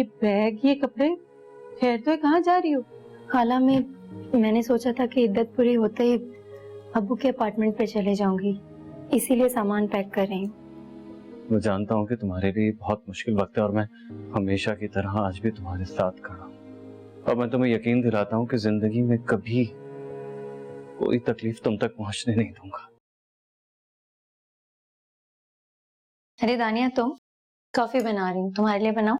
ये बैग, ये कपड़े, खैर तो कहाँ जा रही हो? खाला मैंने सोचा था कि इद्दत पूरी होते ही अब्बू के अपार्टमेंट पे चले जाऊंगी, इसीलिए सामान पैक कर रही हूँ। मैं जानता हूँ कि तुम्हारे लिए बहुत मुश्किल वक्त है और मैं हमेशा की तरह आज भी तुम्हारे साथ खड़ा हूँ। और मैं तुम्हें यकीन दिलाता हूँ कि जिंदगी में कभी कोई तकलीफ तुम तक पहुंचने नहीं दूंगा। अरे दानिया, तुम? कॉफी बना रही हूँ, तुम्हारे लिए बनाऊं?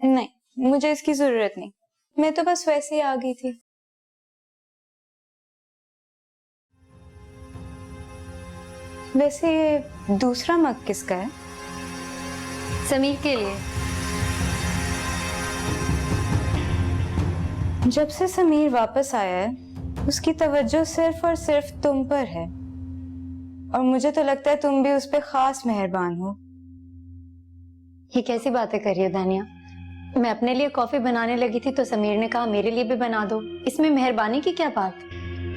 नहीं, मुझे इसकी जरूरत नहीं, मैं तो बस वैसे ही आ गई थी। वैसे ये दूसरा मग किसका है? समीर के लिए। जब से समीर वापस आया है उसकी तवज्जो सिर्फ और सिर्फ तुम पर है, और मुझे तो लगता है तुम भी उस पर खास मेहरबान हो। ये कैसी बातें कर रही हो दानिया? मैं अपने लिए कॉफी बनाने लगी थी तो समीर ने कहा मेरे लिए भी बना दो, इसमें मेहरबानी की क्या बात?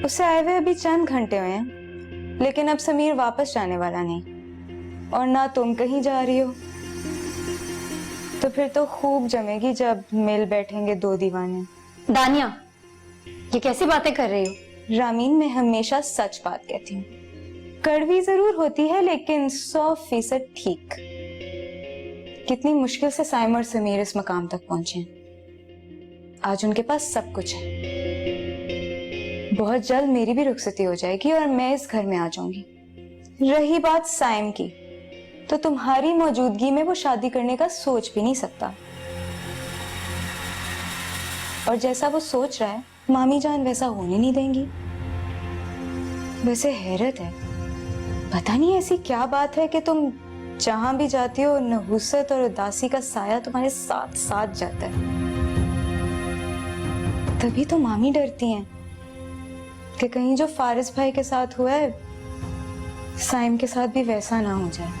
उसे आए हुए अभी चंद घंटे हुए हैं, लेकिन अब समीर वापस जाने वाला नहीं और ना तुम कहीं जा रही हो, तो फिर तो खूब जमेगी जब मिल बैठेंगे दो दीवाने। दानिया, ये कैसी बातें कर रही हो? रामीन, मैं हमेशा सच बात कहती हूँ, कड़वी जरूर होती है लेकिन 100% ठीक। कितनी मुश्किल से साइम और समीर इस मकाम तक पहुंचे हैं। आज उनके पास सब कुछ है। बहुत जल्द मेरी भी रुखसती हो जाएगी और मैं इस घर में आ जाऊंगी। रही बात साइम की, तो तुम्हारी मौजूदगी में वो शादी करने का सोच भी नहीं सकता, और जैसा वो सोच रहा है मामी जान वैसा होने नहीं देंगी। वैसे हैरत है, पता नहीं ऐसी क्या बात है कि तुम जहां भी जाती हो नहुसत और उदासी का साया तुम्हारे साथ साथ जाता है। तभी तो मामी डरती हैं कि कहीं जो फारिस भाई के साथ हुआ है साइम के साथ भी वैसा ना हो जाए।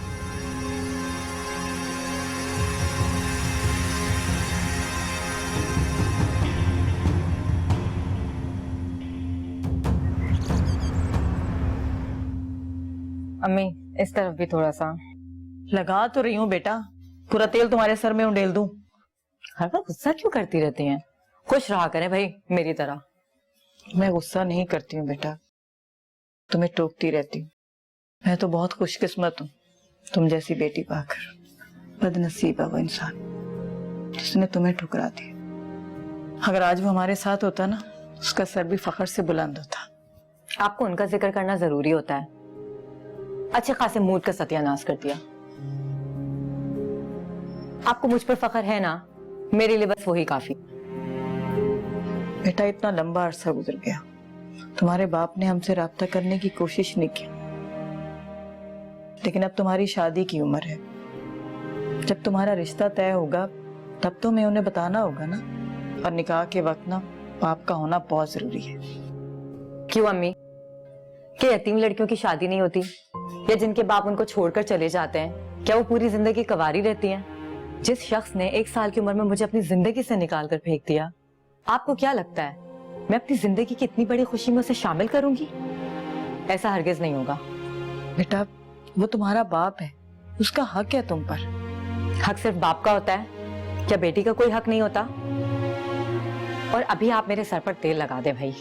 अम्मी, इस तरफ भी थोड़ा सा लगा तो रही हूँ बेटा, पूरा तेल तुम्हारे सर में उंडेल दूं। हर बार गुस्सा क्यों करती रहती हैं? खुश रहा करें भाई मेरी तरह। मैं गुस्सा नहीं करती हूँ बेटा, तुम्हें टोकती रहती हूँ। मैं तो बहुत खुशकिस्मत हूँ तुम जैसी बेटी पाकर। बदनसीब है वो इंसान जिसने तुम्हें ठुकरा दिया। अगर आज वो हमारे साथ होता ना, उसका सर भी फख्र से बुलंद होता। आपको उनका जिक्र करना जरूरी होता है? अच्छे खासे मूड का सत्यानाश कर दिया। आपको मुझ पर फख्र है ना, मेरे लिए बस वही काफी। बेटा, इतना लंबा अरसा गुजर गया, तुम्हारे बाप ने हमसे राब्ता करने की कोशिश नहीं की, लेकिन अब तुम्हारी शादी की उम्र है। जब तुम्हारा रिश्ता तय होगा तब तो मैं उन्हें बताना होगा ना, और निकाह के वक्त ना बाप का होना बहुत जरूरी है। क्यों अम्मी, क्या यतीम लड़कियों की शादी नहीं होती? या जिनके बाप उनको छोड़कर चले जाते हैं, क्या वो पूरी जिंदगी कवारी रहती हैं? जिस शख्स ने 1 साल की उम्र में मुझे अपनी जिंदगी से निकाल कर फेंक दिया, आपको क्या लगता है मैं अपनी जिंदगी की इतनी बड़ी खुशी में उसे शामिल करूंगी? ऐसा हरगिज नहीं होगा। बेटा, वो तुम्हारा बाप है, उसका हक है तुम पर। हक सिर्फ बाप का होता है, क्या बेटी का कोई हक नहीं होता? और अभी आप मेरे सर पर तेल लगा दे भाई।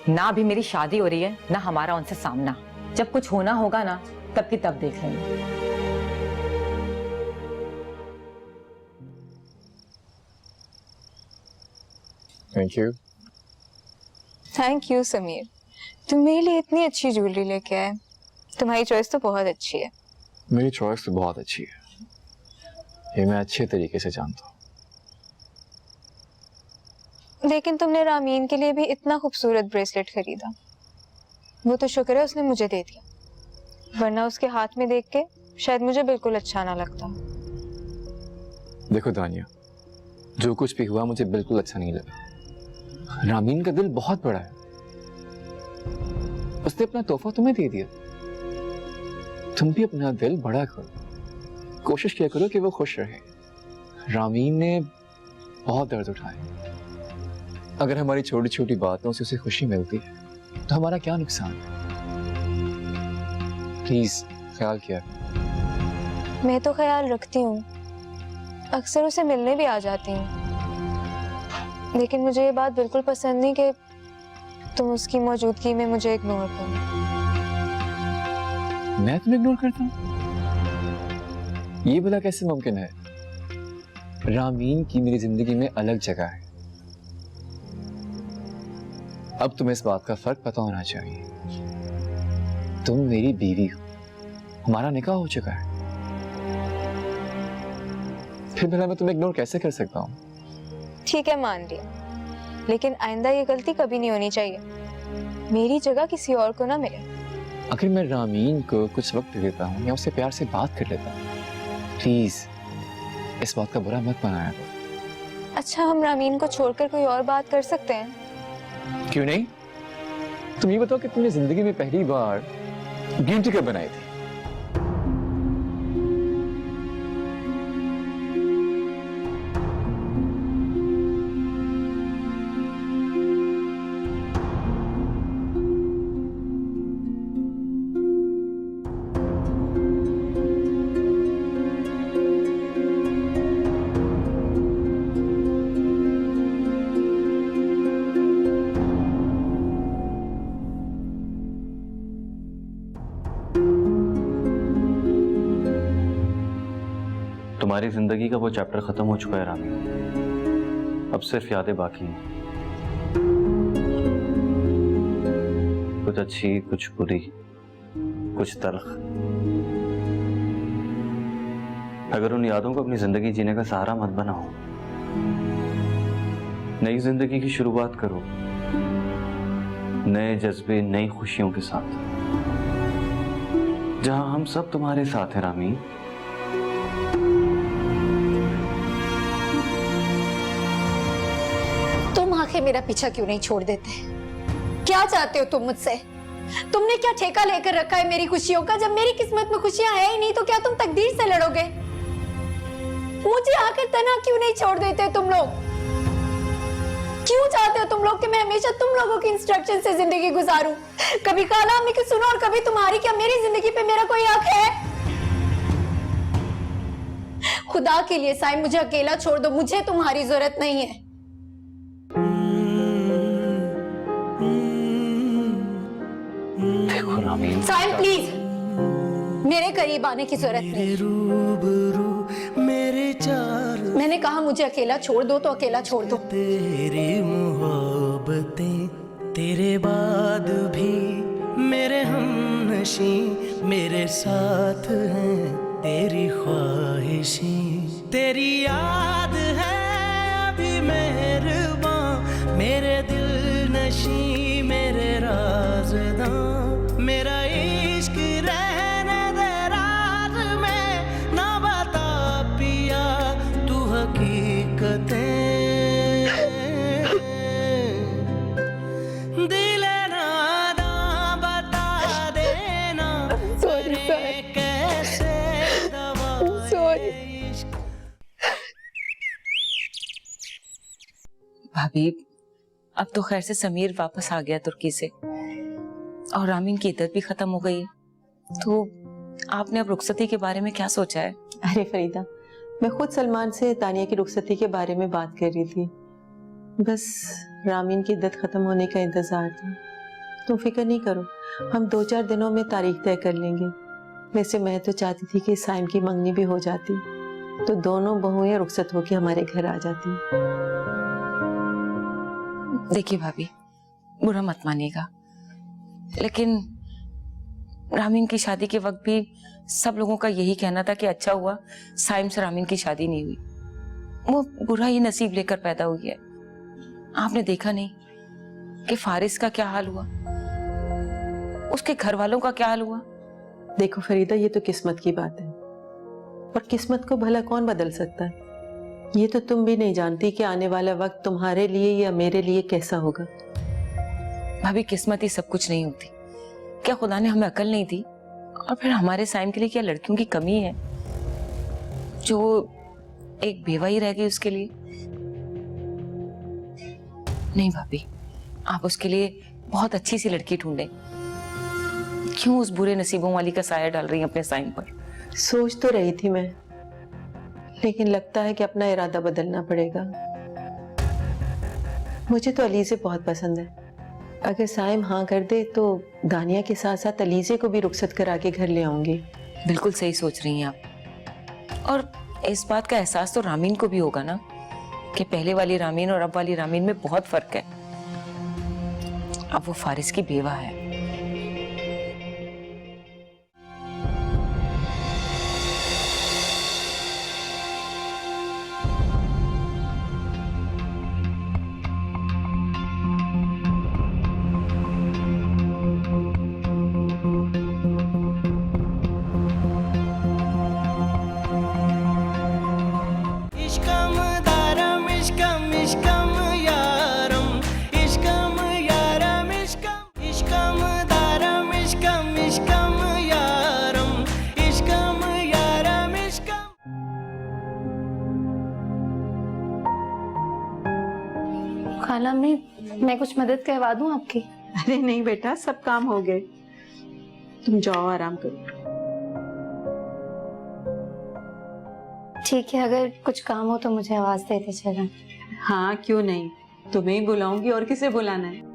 ना अभी मेरी शादी हो रही है, ना हमारा उनसे सामना। जब कुछ होना होगा ना, तब की तब देख लेंगे। Thank you. Thank you Sameer, तुम मेरे लिए इतनी अच्छी ज्वेलरी लेके आए। तुम्हारी चॉइस तो बहुत अच्छी है। मेरी चॉइस तो बहुत अच्छी है, ये मैं अच्छे तरीके से जानता हूँ। लेकिन तुमने रामीन के लिए भी इतना खूबसूरत ब्रेसलेट खरीदा, वो तो शुक्र है उसने मुझे दे दिया, वरना उसके हाथ में देख के शायद मुझे बिल्कुल अच्छा ना लगता। देखो दानिया, जो कुछ भी हुआ मुझे बिल्कुल अच्छा नहीं लगा। रामीन का दिल बहुत बड़ा है, उसने अपना तोहफा तुम्हें दे दिया। तुम भी अपना दिल बड़ा करो, कोशिश किया करो कि वो खुश रहे। रामीन ने बहुत दर्द उठाया, अगर हमारी छोटी छोटी बातों से उसे खुशी मिलती है तो हमारा क्या नुकसान? प्लीज ख्याल किया। मैं तो ख्याल रखती हूँ, अक्सर उसे मिलने भी आ जाती हूँ, लेकिन मुझे ये बात बिल्कुल पसंद नहीं कि तुम उसकी मौजूदगी में मुझे इग्नोर करो। मैं तुम्हें इग्नोर करता हूँ? ये भला कैसे मुमकिन है? रामीन की मेरी जिंदगी में अलग जगह है। अब तुम्हें इस बात का फर्क पता होना चाहिए। तुम मेरी बीवी हो, हमारा निकाह हो चुका है, फिर भला मैं तुम्हें इग्नोर कैसे कर सकता हूँ? ठीक है, मान लिया, लेकिन आइंदा ये गलती कभी नहीं होनी चाहिए। मेरी जगह किसी और को ना मिले। आखिर मैं रामीन को कुछ वक्त दे देता हूँ या उससे प्यार से बात कर लेता हूँ। प्लीज इस बात का बुरा मत मनाया करो। अच्छा, हम रामीन को छोड़कर कोई और बात कर सकते हैं? क्यों नहीं? तुम ये बताओ कि तुमने जिंदगी में पहली बार ग्रीन टी कब बनाई थी? तुम्हारी जिंदगी का वो चैप्टर खत्म हो चुका है रामी, अब सिर्फ यादें बाकी हैं। कुछ अच्छी, कुछ बुरी, कुछ तल्ख। अगर उन यादों को अपनी जिंदगी जीने का सहारा मत बनाओ, नई जिंदगी की शुरुआत करो, नए जज्बे, नई खुशियों के साथ, जहां हम सब तुम्हारे साथ हैं रामी। तुम आखिर मेरा पीछा क्यों नहीं छोड़ देते? क्या चाहते हो तुम मुझसे? तुमने क्या ठेका लेकर रखा है मेरी खुशियों का? जब मेरी किस्मत में खुशियां है ही नहीं तो क्या तुम तकदीर से लड़ोगे? मुझे आखिर तना क्यों नहीं छोड़ देते तुम लोग? क्यों चाहते हो तुम लोग कि मैं हमेशा तुम लोगों के इंस्ट्रक्शन से जिंदगी गुजारूं? कभी काला अम्मी की सुनो और कभी तुम्हारी। क्या मेरी जिंदगी पे मेरा कोई हक है? खुदा के लिए साईं, मुझे अकेला छोड़ दो, मुझे तुम्हारी जरूरत नहीं है। देखो रामी, साईं प्लीज, मेरे करीब आने की जरूरत नहीं। मैंने कहा मुझे अकेला छोड़ दो तो अकेला छोड़ दो। तेरी मोहब्बतें तेरे बाद भी मेरे हमनशी मेरे साथ हैं, तेरी ख्वाहिशें तेरी याद है अभी मेहरबान, मेरे दिल नशी मेरे राज़दां, मेरा इश्क रहने दे राज में, ना बता पिया तू हकीकतें, दिल नादां बता देना करे कैसे दवाए इश्क। भाभी, अब तो खैर से समीर वापस आ गया तुर्की से और रामीन की इद्दत भी खत्म हो गई है, तो आपने अब रुखसती के बारे में क्या सोचा है? अरे फरीदा, मैं खुद सलमान से तानिया की रुखसती के बारे में बात कर रही थी। बस रामीन की इद्दत खत्म होने का इंतजार था। तुम फिक्र नहीं करो, हम 2-4 दिनों में तारीख तय कर लेंगे। वैसे मैं तो चाहती थी कि साइम की मंगनी भी हो जाती तो दोनों बहुएं रुखसत होकर हमारे घर आ जाती। देखिए भाभी, बुरा मत मानिएगा, लेकिन रामीन की शादी के वक्त भी सब लोगों का यही कहना था कि अच्छा हुआ साइम से रामीन की शादी नहीं हुई, वो बुरा ही नसीब लेकर पैदा हुई है। आपने देखा नहीं कि फारिस का क्या हाल हुआ, उसके घर वालों का क्या हाल हुआ? देखो फरीदा, ये तो किस्मत की बात है और किस्मत को भला कौन बदल सकता है। ये तो तुम भी नहीं जानती कि आने वाला वक्त तुम्हारे लिए या मेरे लिए कैसा होगा। भाभी, किस्मत ही सब कुछ नहीं होती। क्या खुदा ने हमें अकल नहीं दी? और फिर हमारे साइम के लिए क्या लड़कियों की कमी है जो एक बेवा ही रह गई उसके लिए? नहीं भाभी, आप उसके लिए बहुत अच्छी सी लड़की ढूंढें। क्यों उस बुरे नसीबों वाली का साया डाल रही हैं अपने साइम पर? सोच तो रही थी मैं, लेकिन लगता है कि अपना इरादा बदलना पड़ेगा। मुझे तो अलीज़े बहुत पसंद है। अगर साइम हाँ कर दे तो दानिया के साथ साथ अलीज़े को भी रुखसत करा के घर ले आऊंगी। बिल्कुल सही सोच रही हैं आप। और इस बात का एहसास तो रामीन को भी होगा ना कि पहले वाली रामीन और अब वाली रामीन में बहुत फर्क है। अब वो फारिस की बेवा है। इश्कम दारम इश्कम इश्कम यारम इश्कम यारम इश्कम इश्कम दारम इश्कम इश्कम यारम इश्कम यारम इश्कम। खाला मैं कुछ मदद करवा दूं आपकी? अरे नहीं बेटा, सब काम हो गए। तुम जाओ आराम करो। ठीक है, अगर कुछ काम हो तो मुझे आवाज देते चलें। हाँ क्यों नहीं, तुम्हें ही बुलाऊंगी, और किसे बुलाना है।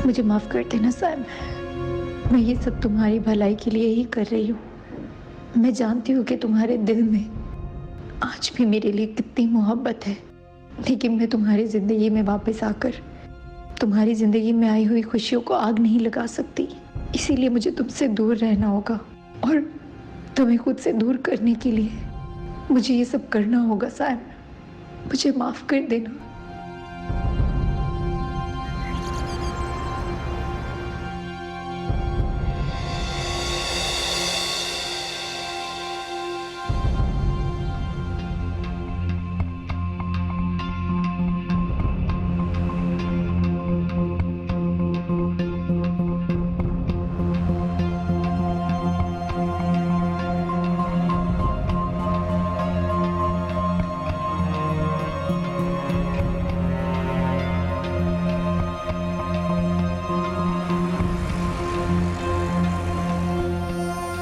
मुझे माफ कर देना साहब, मैं ये सब तुम्हारी भलाई के लिए ही कर रही हूँ। मैं जानती हूँ कि तुम्हारे दिल में आज भी मेरे लिए कितनी मोहब्बत है, लेकिन मैं तुम्हारी जिंदगी में वापस आकर तुम्हारी जिंदगी में आई हुई खुशियों को आग नहीं लगा सकती। इसीलिए मुझे तुमसे दूर रहना होगा, और तुम्हें खुद से दूर करने के लिए मुझे ये सब करना होगा साहब। मुझे माफ कर देना।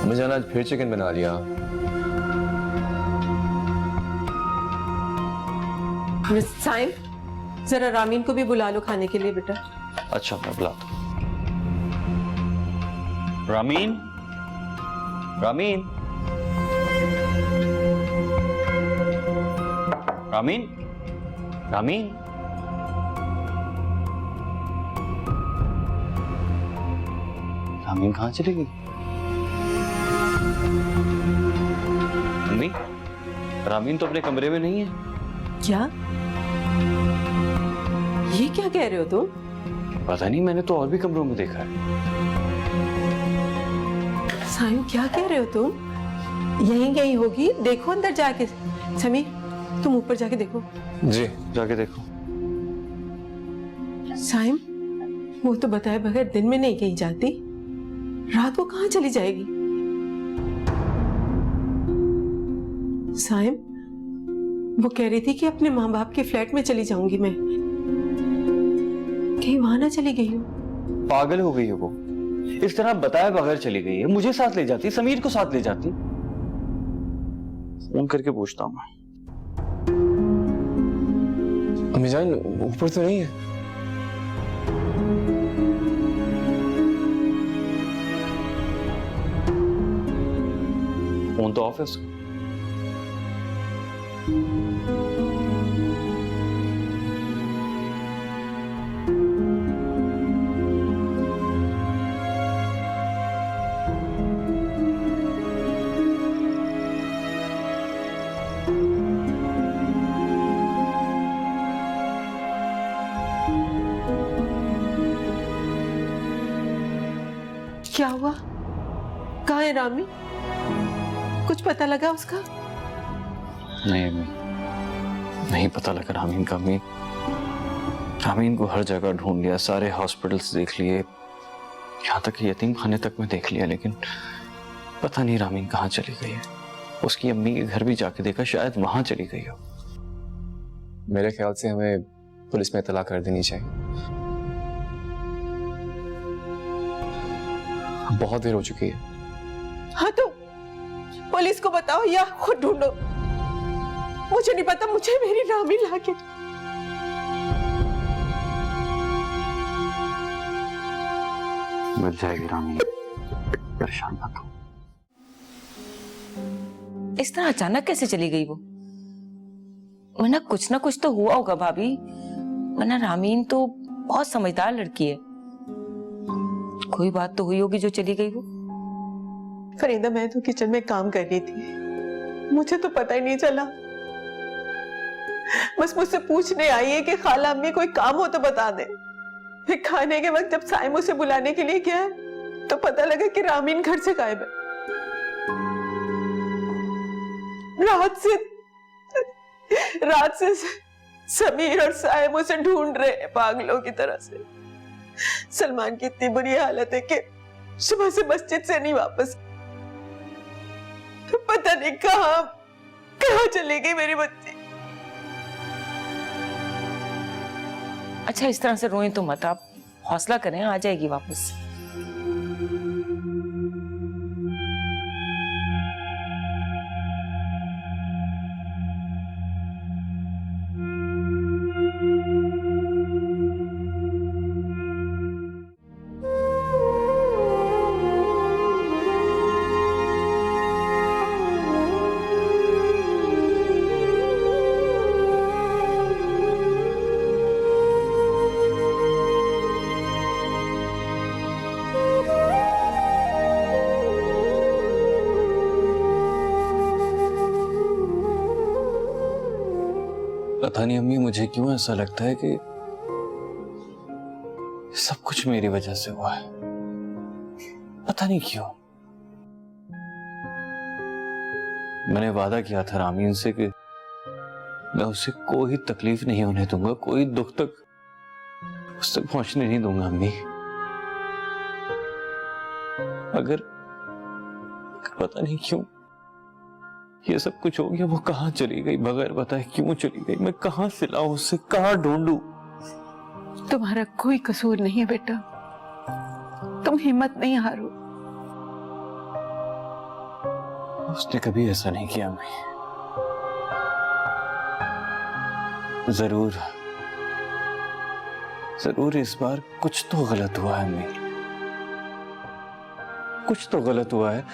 अम्मीजान आज फिर चिकन बना लिया। साइम, जरा रामीन को भी बुला लो खाने के लिए बेटा। अच्छा मैं बुलाता हूँ। रामीन, रामीन, रामीन, रामीन। रामीन कहाँ चली गई? मम्मी, रामीन तो अपने कमरे में नहीं है। क्या? ये क्या कह रहे हो तुम? पता नहीं, मैंने तो और भी कमरों में देखा है। साइम क्या कह रहे हो तुम? यहीं कहीं होगी, देखो अंदर जाके। समीर तुम ऊपर जाके देखो। जी जाके देखो। साइम वो तो बताए बगैर दिन में नहीं कहीं जाती, रात को कहाँ चली जाएगी? साइम वो कह रही थी कि अपने माँ बाप के फ्लैट में चली जाऊंगी मैं, कहीं वहां ना चली गई हो? पागल हो गई है वो, इस तरह बताए बगैर चली गई है। मुझे साथ ले जाती, समीर को साथ ले जाती। फोन करके पूछता हूँ मैं। अम्मीजान ऊपर तो नहीं है? फोन तो ऑफिस। क्या हुआ? कहाँ है रामी? कुछ पता लगा उसका? नहीं अम्मी, नहीं पता लगा रामीन का। अम्मी, रामीन को हर जगह ढूंढ लिया, सारे हॉस्पिटल्स देख लिए, यहाँ तक यतीम खाने तक में देख लिया, लेकिन पता नहीं रामीन कहाँ चली गई है। उसकी अम्मी के घर भी जाके देखा, शायद वहां चली गई हो। मेरे ख्याल से हमें पुलिस में इत्तला कर देनी चाहिए। बहुत देर हो चुकी है। हाँ तो पुलिस को बताओ या खुद ढूंढो, मुझे नहीं पता, मुझे मेरी रामी लाके मिल जाएगी रामी, परेशान मत हो। इस तरह अचानक कैसे चली गई वो? वरना कुछ ना कुछ तो हुआ होगा भाभी, वरना रामीन तो बहुत समझदार लड़की है। कोई बात तो हुई होगी जो चली गई वो। फरीदा, मैं तो किचन में काम कर रही थी, मुझे तो पता ही नहीं चला। बस मुझसे पूछने आई है कि खाला अम्मी कोई काम हो तो बता दे। फिर खाने के वक्त जब साइम उसे बुलाने के लिए गया तो पता लगा कि रामीन घर से गायब है। रात से समीर और साइम उसे ढूंढ रहे हैं पागलों की तरह से। सलमान की इतनी बुरी हालत है कि सुबह से मस्जिद से नहीं वापस। पता नहीं कहां चली गई मेरी बच्ची। अच्छा इस तरह से रोएं तो मत, आप हौसला करें, आ जाएगी वापस। पता नहीं अम्मी, मुझे क्यों ऐसा लगता है कि सब कुछ मेरी वजह से हुआ है। पता नहीं क्यों। मैंने वादा किया था रामीन से कि मैं उसे कोई तकलीफ नहीं होने दूंगा, कोई दुख तक उस तक पहुंचने नहीं दूंगा अम्मी। अगर पता नहीं क्यों ये सब कुछ हो गया, वो कहां चली गई बगैर बताए, क्यों चली गई, मैं कहां से लाऊं उसे, कहां ढूंढूं? तुम्हारा कोई कसूर नहीं है बेटा, तुम हिम्मत नहीं हारो। उसने कभी ऐसा नहीं किया अम्मी। जरूर इस बार कुछ तो गलत हुआ है अम्मी, कुछ तो गलत हुआ है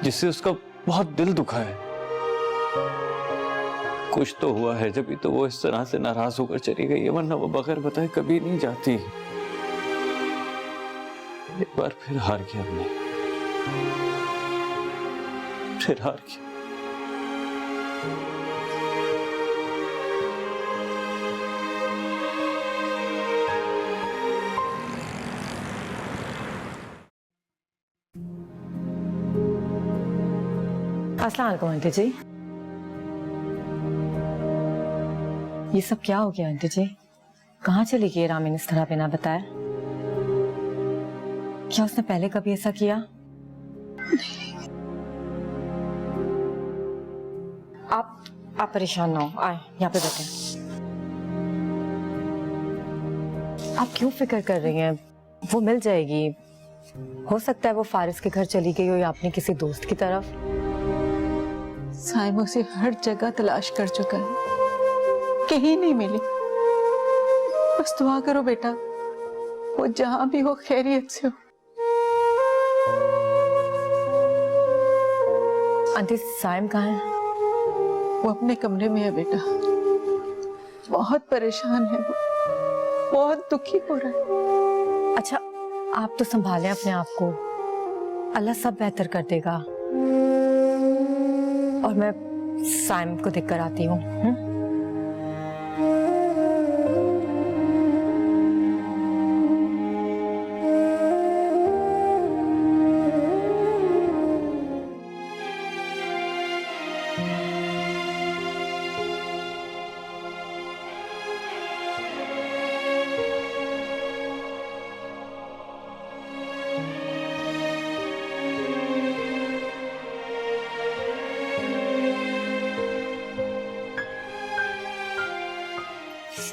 जिससे उसका बहुत दिल दुखा है। कुछ तो हुआ है, जब भी तो वो इस तरह से नाराज होकर चली गई है, वरना वो बगैर बताए कभी नहीं जाती। एक बार फिर हार गया हमने, फिर हार गया। अस्सलाम वालेकुम आंटी जी। ये सब क्या हो गया आंटी जी? कहाँ चली गई रामीन इस तरह बिना बताए? क्या उसने पहले कभी ऐसा किया? आप परेशान ना हो, आए यहाँ पे बैठे। आप क्यों फिक्र कर रही हैं? वो मिल जाएगी। हो सकता है वो फारिस के घर चली गई हो या अपने किसी दोस्त की तरफ। साइम उसे हर जगह तलाश कर चुका है, कहीं नहीं मिली। बस दुआ करो बेटा, वो जहां भी हो खैरियत से हो। आंटी साइम कहाँ है? वो अपने कमरे में है बेटा, बहुत परेशान है वो, बहुत दुखी हो रहा है। अच्छा आप तो संभालें अपने आप को, अल्लाह सब बेहतर कर देगा। और मैं साइम को देख कर आती हूँ।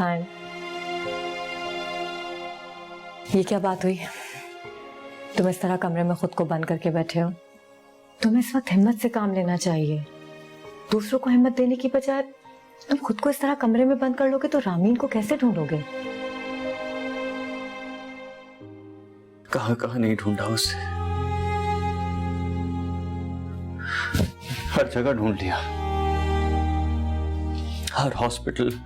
सायम, ये क्या बात हुई? तुम इस तरह कमरे में खुद को बंद करके बैठे हो। तुम्हें इस वक्त हिम्मत से काम लेना चाहिए। दूसरों को हिम्मत देने की बजाय तुम खुद को इस तरह कमरे में बंद कर लोगे तो रामीन को कैसे ढूंढोगे? कहाँ कहाँ नहीं ढूंढा उसे, हर जगह ढूंढ लिया, हर हॉस्पिटल,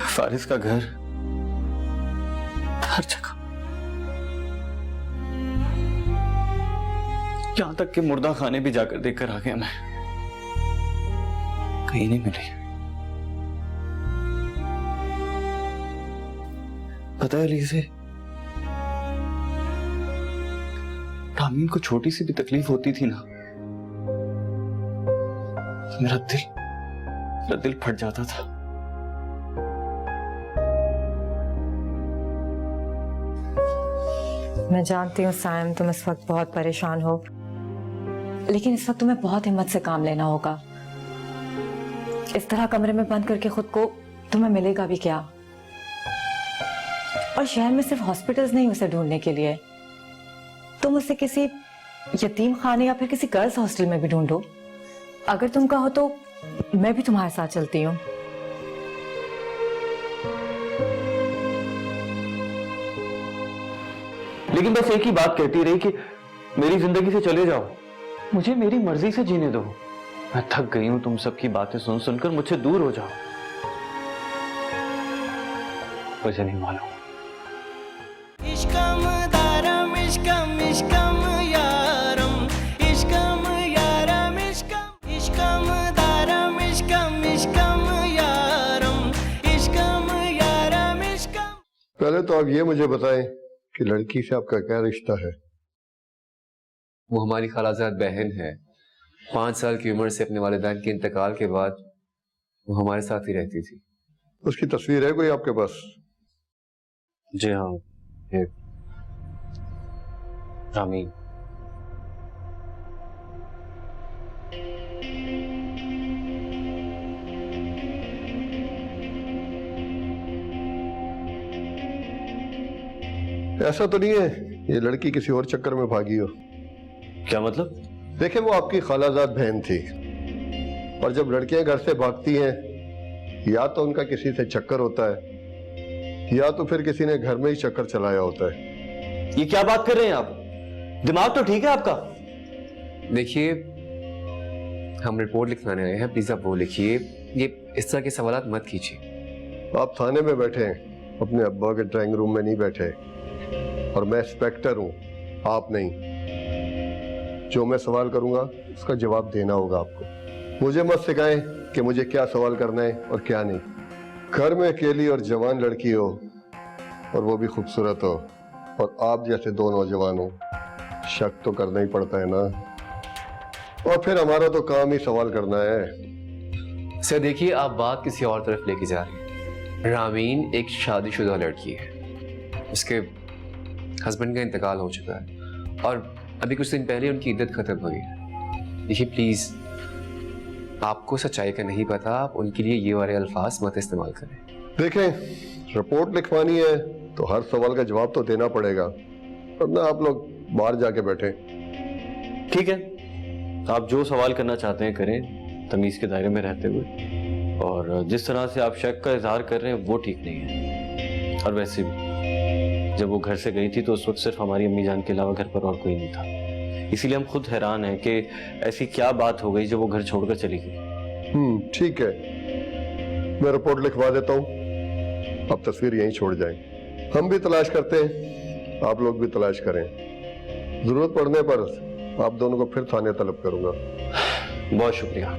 फारिस का घर, हर जगह, यहां तक कि मुर्दा खाने भी जाकर देखकर आ गया मैं, कहीं नहीं मिली। पता है अलीज़े, रामीन को छोटी सी भी तकलीफ होती थी ना तो मेरा दिल फट जाता था। मैं जानती हूँ सायम, तुम इस वक्त बहुत परेशान हो, लेकिन इस वक्त तुम्हें बहुत हिम्मत से काम लेना होगा। इस तरह कमरे में बंद करके खुद को तुम्हें मिलेगा भी क्या? और शहर में सिर्फ हॉस्पिटल्स नहीं उसे ढूंढने के लिए, तुम उसे किसी यतीम खाने या फिर किसी गर्ल्स हॉस्टल में भी ढूंढो। अगर तुम कहो तो मैं भी तुम्हारे साथ चलती हूँ। लेकिन बस एक ही बात कहती रही कि मेरी जिंदगी से चले जाओ, मुझे मेरी मर्जी से जीने दो। मैं थक गई हूं तुम सबकी बातें सुन सुनकर, मुझसे दूर हो जाओ। मुझे नहीं मालूम। इश्कम दारम इश्कम इश्कम यारम इश्कम यारम इश्कम इश्कम दारम इश्कम इश्कम यारम इश्कम यारम इश्कम। पहले तो आप ये मुझे बताएं कि लड़की से आपका क्या रिश्ता है? वो हमारी खालाजाद बहन है। 5 साल की उम्र से अपने वालिदैन के इंतकाल के बाद वो हमारे साथ ही रहती थी। उसकी तस्वीर है कोई आपके पास? जी हाँ, ये रामीन। ऐसा तो नहीं है ये लड़की किसी और चक्कर में भागी हो? क्या मतलब? देखे, वो आपकी खालाजाद बहन थी, और जब लड़कियां घर से भागती हैं या तो उनका किसी से चक्कर होता है या तो फिर किसी ने घर में ही चक्कर चलाया होता है। ये क्या बात कर रहे हैं आप? दिमाग तो ठीक है आपका? देखिए, हम रिपोर्ट लिखवाने आए हैं, प्लीज आप वो लिखिए। ये इस तरह के सवालात मत कीजिए। आप थाने में बैठे हैं, अपने अब्बा के ड्राइंग रूम में नहीं बैठे, और मैं इंस्पेक्टर हूं, आप नहीं। जो मैं सवाल करूंगा उसका जवाब देना होगा आपको। मुझे मत सिखाएं कि मुझे क्या सवाल करना है और क्या नहीं। घर में अकेली और जवान लड़की हो, और वो भी खूबसूरत हो, और आप जैसे 2 नौजवान हो, शक तो करना ही पड़ता है ना। और फिर हमारा तो काम ही सवाल करना है। सर देखिए, आप बात किसी और तरफ लेके जा रही हैं। रामीन एक शादीशुदा लड़की है, उसके हस्बैंड का इंतकाल हो चुका है और अभी कुछ दिन पहले उनकी इद्दत खत्म हुई है। देखिए प्लीज, आपको सच्चाई का नहीं पता, आप उनके लिए ये वाले अल्फाज मत इस्तेमाल करें। देखें, रिपोर्ट लिखवानी है तो हर सवाल का जवाब तो देना पड़ेगा, वरना आप लोग बाहर जाके बैठे। ठीक है, आप जो सवाल करना चाहते हैं करें, तमीज के दायरे में रहते हुए। और जिस तरह से आप शक का इजहार कर रहे हैं वो ठीक नहीं है। और वैसे भी जब वो घर से गई थी तो उस वक्त सिर्फ हमारी अम्मी जान के अलावा घर पर और कोई नहीं था। इसीलिए हम खुद हैरान हैं कि ऐसी क्या बात हो गई जो वो घर छोड़कर चली गई। ठीक है, मैं रिपोर्ट लिखवा देता हूँ, अब तस्वीर यहीं छोड़ जाएं। हम भी तलाश करते हैं, आप लोग भी तलाश करें। जरूरत पड़ने पर आप दोनों को फिर थाने तलब करूंगा। बहुत शुक्रिया।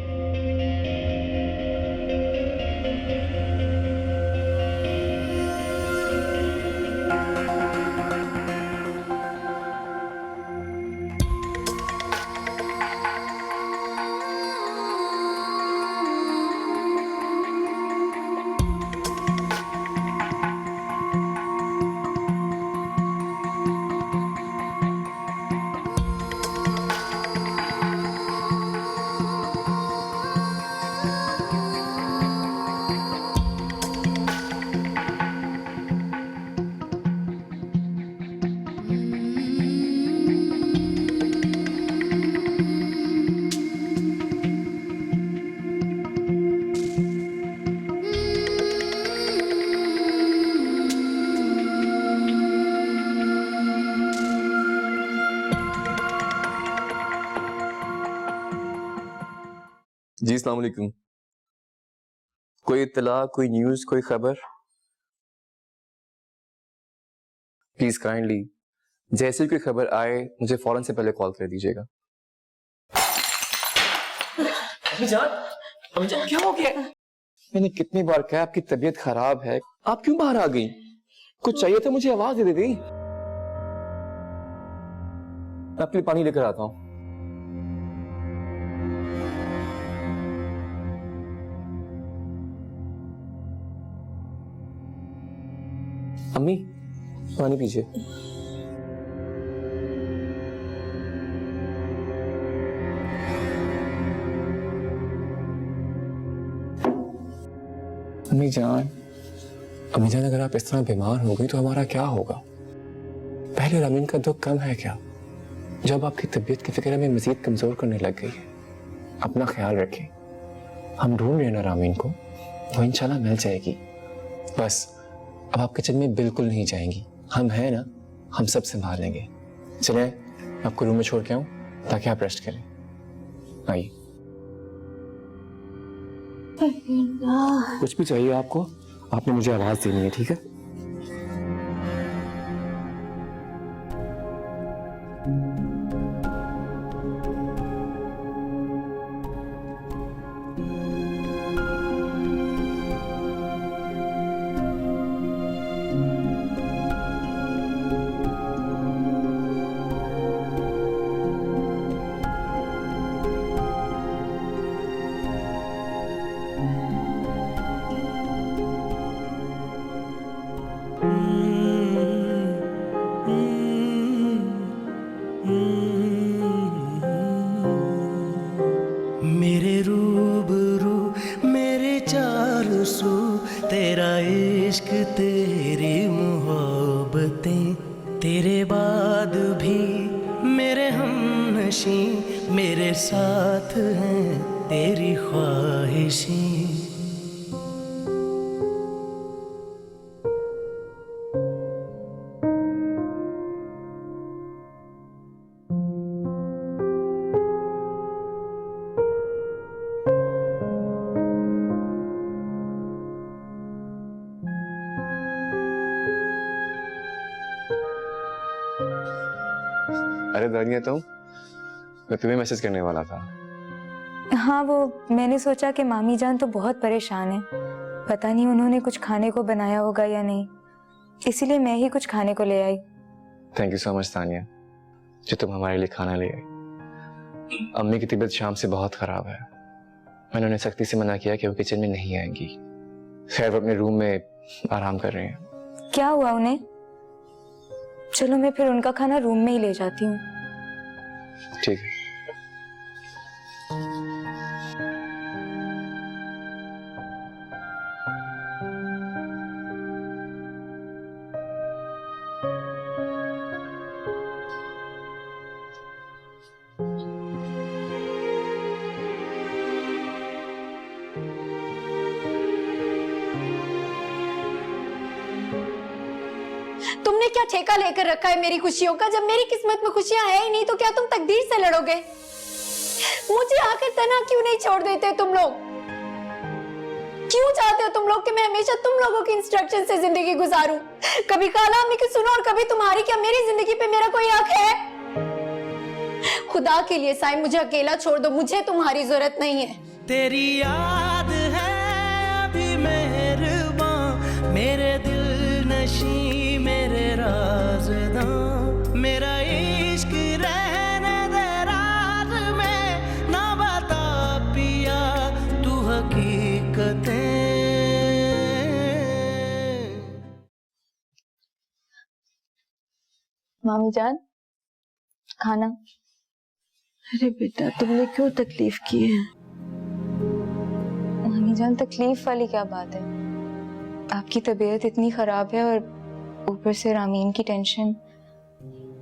जी अस्सलाम वालेकुम। कोई इत्तला, कोई न्यूज, कोई खबर? प्लीज काइंडली जैसे ही कोई खबर आए मुझे फौरन से पहले कॉल कर दीजिएगा। अम्मी जान क्या हो गया? मैंने कितनी बार कहा आपकी तबीयत खराब है, आप क्यों बाहर आ गई? कुछ चाहिए तो मुझे आवाज दे देती। मैं आपके लिए पानी लेकर आता हूँ। अम्मी पानी पीजिए। अम्मी जान अगर आप इस तरह बीमार हो गई तो हमारा क्या होगा? पहले रामीन का दुख कम है क्या? जब आपकी तबीयत की फिक्र हमें मजीद कमजोर करने लग गई है। अपना ख्याल रखें, हम ढूंढ रहे हैं ना रामीन को, वो इंशाल्लाह मिल जाएगी। बस अब आप किचन में बिल्कुल नहीं जाएंगी, हम हैं ना, हम सब संभाल लेंगे। चले आपको रूम में छोड़ के आऊं ताकि आप रेस्ट करें। आइए। कुछ भी चाहिए आपको, आपने मुझे आवाज देनी है, ठीक है? मेरे रूबरू मेरे चार सू, तेरा इश्क तेरी मोहब्बतें, तेरे बाद भी मेरे हमनशी, मेरे साथ हैं तेरी ख्वाहिशें। अरे दानिया, तो मैं तुम्हें मैसेज करने वाला था। हाँ, वो मैंने सोचा कि मामी जान तो बहुत परेशान है, पता नहीं उन्होंने कुछ खाने को बनाया होगा या नहीं, इसीलिए मैं ही कुछ खाने को ले आई। Thank you so much Tania, जो तुम हमारे लिए खाना ले आई। अम्मी की तबीयत शाम से बहुत खराब है, मैंने उन्हें सख्ती से मना किया कि वो किचन में नहीं आएंगी। खैर वो अपने रूम में आराम कर रहे हैं। क्या हुआ उन्हें? चलो मैं फिर उनका खाना रूम में ही ले जाती हूँ। ठीक है। तुमने क्या ठेका लेकर रखा है मेरी खुशियों का? जब मेरी किस्मत में खुशियां है ही नहीं तो क्या तुम तकदीर से लड़ोगे? मुझे आखिर तना क्यों नहीं छोड़ देते तुम लोग? क्यों चाहते हो तुम लोग कि मैं हमेशा तुम लोगों की इंस्ट्रक्शन से जिंदगी गुजारूं? कभी खाला अम्मी की सुनो और कभी तुम्हारी। क्या मेरी जिंदगी पे मेरा कोई हक है? खुदा के लिए साईं मुझे अकेला छोड़ दो, मुझे तुम्हारी जरूरत नहीं है। तेरी याद है अभी मेहरबान, मेरे दिल नशी, मेरे राज़दां, मेरा इश्क रहने दे राज में, ना बता पिया तू हकीकतें। मामी जान खाना। अरे बेटा, तुमने क्यों तकलीफ की है? मामी जान तकलीफ वाली क्या बात है? आपकी तबीयत इतनी खराब है और ऊपर से रामीन की टेंशन।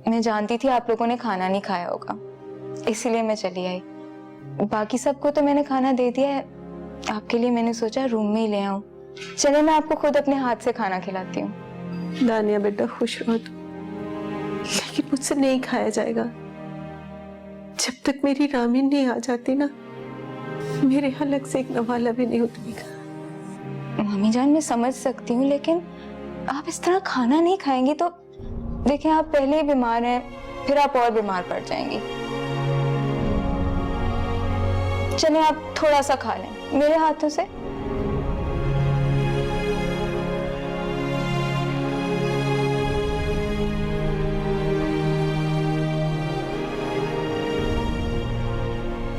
मैं जानती थी आप लोगों ने खाना नहीं खाया होगा, इसीलिए मैं चली आई। बाकी सबको तो मैंने खाना दे दिया है, आपके लिए मैंने सोचा रूम में ही ले आऊं। चले मैं आपको खुद अपने हाथ से खाना खिलाती हूँ। दानिया बेटा, खुश रहो तुम, लेकिन मुझसे नहीं खाया जाएगा। जब तक मेरी रामीन नहीं आ जाती ना, मेरे यहाँ अलग से एक नवाला भी नहीं उतरेगा। मम्मी जान मैं समझ सकती हूँ, लेकिन आप इस तरह खाना नहीं खाएंगी तो देखिए आप पहले ही बीमार हैं, फिर आप और बीमार पड़ जाएंगी। चलिए आप थोड़ा सा खा लें मेरे हाथों से।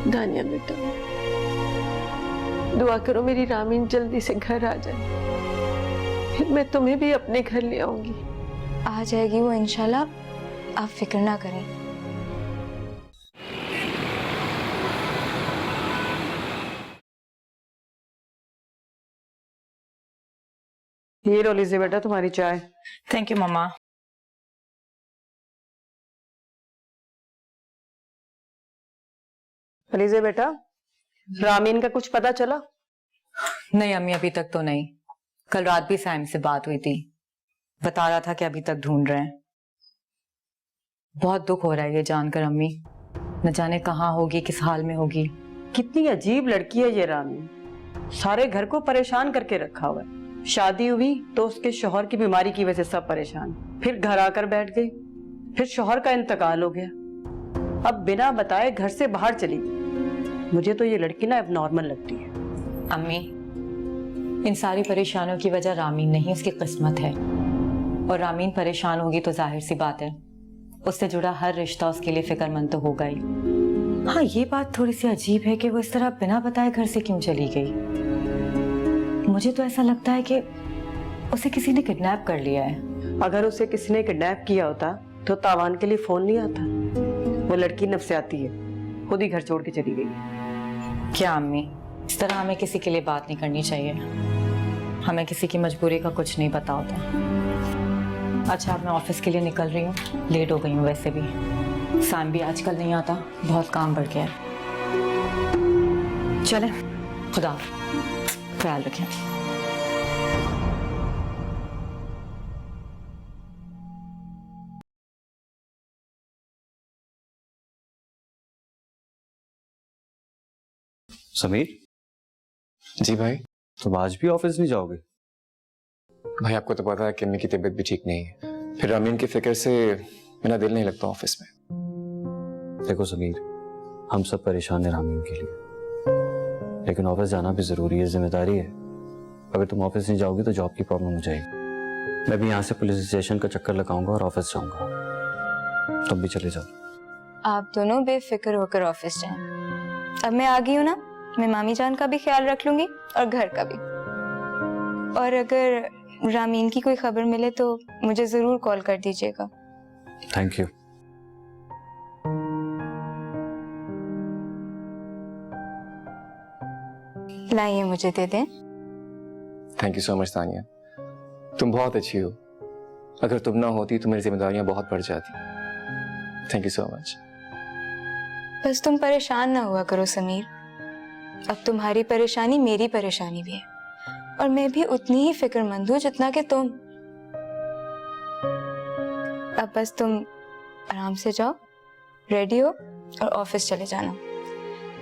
दानिया बेटा, दुआ करो मेरी रामीन जल्दी से घर आ जाए, फिर मैं तुम्हें भी अपने घर ले आऊंगी। आ जाएगी वो इंशाल्लाह, आप फिक्र ना करें। ये लो लीजिए बेटा तुम्हारी चाय। थैंक यू मम्मा। लीजिए बेटा, रामीन का कुछ पता चला? नहीं अम्मी, अभी तक तो नहीं। कल रात भी सैम से बात हुई थी, बता रहा था कि अभी तक ढूंढ रहे हैं। बहुत दुख हो रहा है ये जानकर अम्मी, न जाने कहाँ होगी, किस हाल में होगी। कितनी अजीब लड़की है ये रामीन, सारे घर को परेशान करके रखा हुआ है। शादी हुई तो उसके शौहर की बीमारी की वजह से सब परेशान, फिर घर आकर बैठ गई, फिर शौहर का इंतकाल हो गया, अब बिना बताए घर से बाहर चली गई। मुझे तो ये लड़की ना एबनॉर्मल लगती है। अम्मी, इन सारी परेशानियों की वजह रामीन नहीं, उसकी किस्मत है। और रामीन परेशान होगी तो जाहिर सी बात है उससे जुड़ा हर रिश्ता उसके लिए फिक्रमंद तो होगा ही। हाँ, ये बात थोड़ी सी अजीब है कि वो इस तरह बिना बताए घर से क्यों चली गई। मुझे तो ऐसा लगता है कि उसे किसी ने किडनैप कर लिया है। अगर उसे किसी ने किडनैप किया होता तो तावान के लिए फोन नहीं आता। वो लड़की नफसियाती है, खुद ही घर छोड़ के चली गई। क्या अम्मी, इस तरह हमें किसी के लिए बात नहीं करनी चाहिए। हमें किसी की मजबूरी का कुछ नहीं पता होता। अच्छा, अब मैं ऑफिस के लिए निकल रही हूँ, लेट हो गई हूँ वैसे भी। सैम भी आजकल नहीं आता, बहुत काम बढ़ गया है। चले, खुदा ख्याल रखें। समीर जी भाई। तुम आज भी ऑफिस नहीं जाओगे? भाई आपको तो पता है कि अम्मी की तबीयत भी ठीक नहीं है, फिर रामीन की फिक्र से मेरा दिल नहीं लगता ऑफिस में। देखो समीर, हम सब परेशान हैं रामीन के लिए, लेकिन ऑफिस जाना भी जरूरी है, जिम्मेदारी है। अगर तुम ऑफिस नहीं जाओगी तो जॉब की प्रॉब्लम हो जाएगी। मैं भी यहाँ से पुलिस स्टेशन का चक्कर लगाऊंगा और ऑफिस जाऊंगा, तुम भी चले जाओ। आप दोनों बेफिक्र होकर ऑफिस जाएं। अब मैं आ गई हूँ ना, मैं मामी जान का भी ख्याल रख लूंगी और घर का भी। और अगर रामीन की कोई खबर मिले तो मुझे जरूर कॉल कर दीजिएगा। Thank you. लाइए मुझे दे दें। Thank you so much Tania, तुम बहुत अच्छी हो। अगर तुम ना होती तो मेरी जिम्मेदारियां बहुत बढ़ जाती। Thank you so much. बस तुम परेशान ना हुआ करो समीर, अब तुम्हारी परेशानी मेरी परेशानी भी है, और मैं भी उतनी ही फिक्रमंद हूँ जितना कि तुम। अब बस तुम आराम से जाओ, रेडी हो और ऑफिस चले जाना।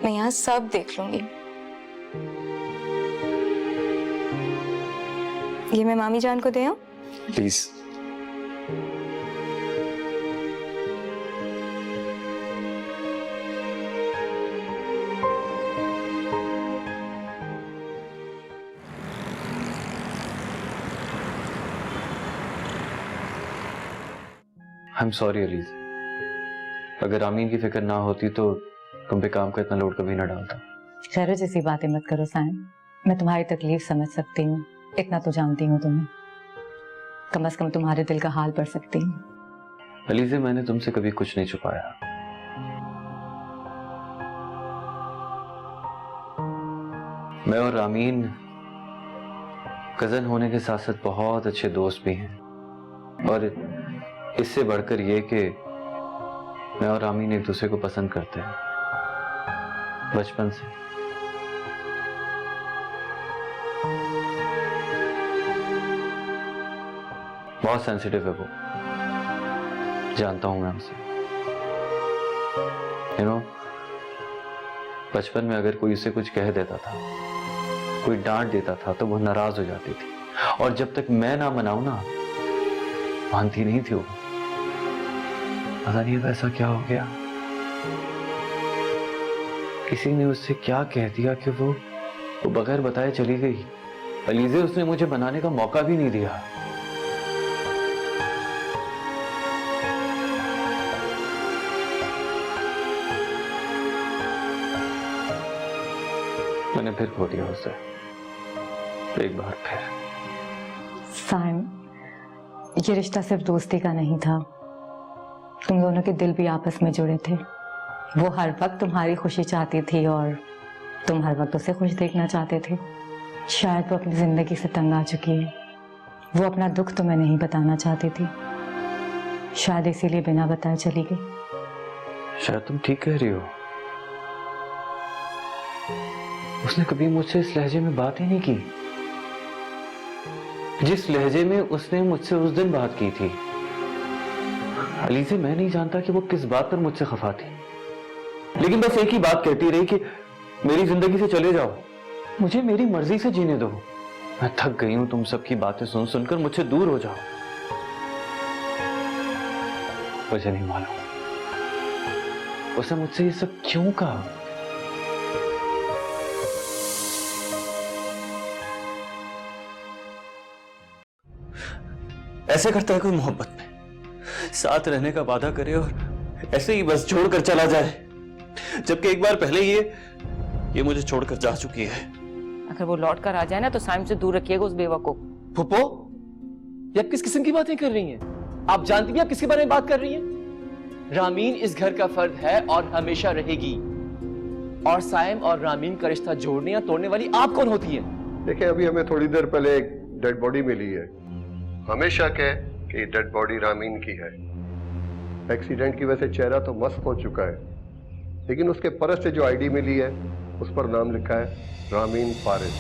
मैं यहाँ सब देख लूंगी। ये मैं मामी जान को दे आऊं? Please. I am sorry allies, अगर आमीन की फिक्र ना होती तो तुम पे काम का इतना लोड कभी ना डालता। शहरों जैसी बातें मत करो सैम, मैं तुम्हारी तकलीफ समझ सकती हूँ, इतना तो जानती हूँ तुम्हें। कम से कम तुम्हारे दिल का हाल पढ़ सकती हूँ। अलीज़े, मैंने तुमसे कभी कुछ नहीं छुपाया। मैं और रामीन कजन होने के साथ साथ बहुत अच्छे दोस्त भी हैं, और इससे बढ़कर ये कि मैं और रामीन एक दूसरे को पसंद करते हैं बचपन से। बहुत सेंसिटिव है वो, जानता हूं मैं उसे। बचपन में अगर कोई उसे कुछ कह देता था, कोई डांट देता था, तो वो नाराज हो जाती थी, और जब तक मैं ना मनाऊं ना, मानती नहीं थी वो। पता नहीं वैसा क्या हो गया, किसी ने उससे क्या कह दिया कि वो बगैर बताए चली गई। अलीज़े उसने मुझे बनाने का मौका भी नहीं दिया। मैंने फिर खो दिया उसे, एक बार फिर। साइम, ये रिश्ता सिर्फ दोस्ती का नहीं था, तुम दोनों के दिल भी आपस में जुड़े थे। वो हर वक्त तुम्हारी खुशी चाहती थी और तुम हर वक्त उसे खुश देखना चाहते थे। शायद वो अपनी जिंदगी से तंग आ चुकी है, वो अपना दुख तुम्हें नहीं बताना चाहती थी, शायद इसीलिए बिना बताए चली गई। शायद तुम ठीक कह रही हो, उसने कभी मुझसे इस लहजे में बात ही नहीं की, जिस लहजे में उसने मुझसे उस दिन बात की थी। अलीज़े, मैं नहीं जानता कि वो किस बात पर मुझसे खफा थी, लेकिन बस एक ही बात कहती रही कि मेरी जिंदगी से चले जाओ, मुझे मेरी मर्जी से जीने दो। मैं थक गई हूं तुम सबकी बातें सुन सुनकर, मुझसे दूर हो जाओ। मुझे नहीं मालूम उसने मुझसे ये सब क्यों कहा। ऐसे करता है कोई मोहब्बत में, साथ रहने का वादा करे और ऐसे ही बस छोड़कर चला जाए, जबकि एक बार पहले ये मुझे छोड़कर जा चुकी है। अगर वो लौट कर आ जाए ना तो साइम से दूर रखिएगा उस बेवा को। फुप्पो, ये आप किस किस्म की बातें कर रही हैं? आप जानती हैं आप किसके बारे में बात कर रही हैं? रामीन इस घर का फर्द है और हमेशा रहेगी, और साइम और रामीन का रिश्ता जोड़ने या तोड़ने वाली आप कौन होती है? देखिए, अभी हमें थोड़ी देर पहले एक डेड बॉडी मिली है। हमें शक है कि डेड बॉडी रामीन की है। एक्सीडेंट की वजह से चेहरा तो मस्त हो चुका है, लेकिन उसके परस से जो आईडी मिली है उस पर नाम लिखा है रामीन फारिस।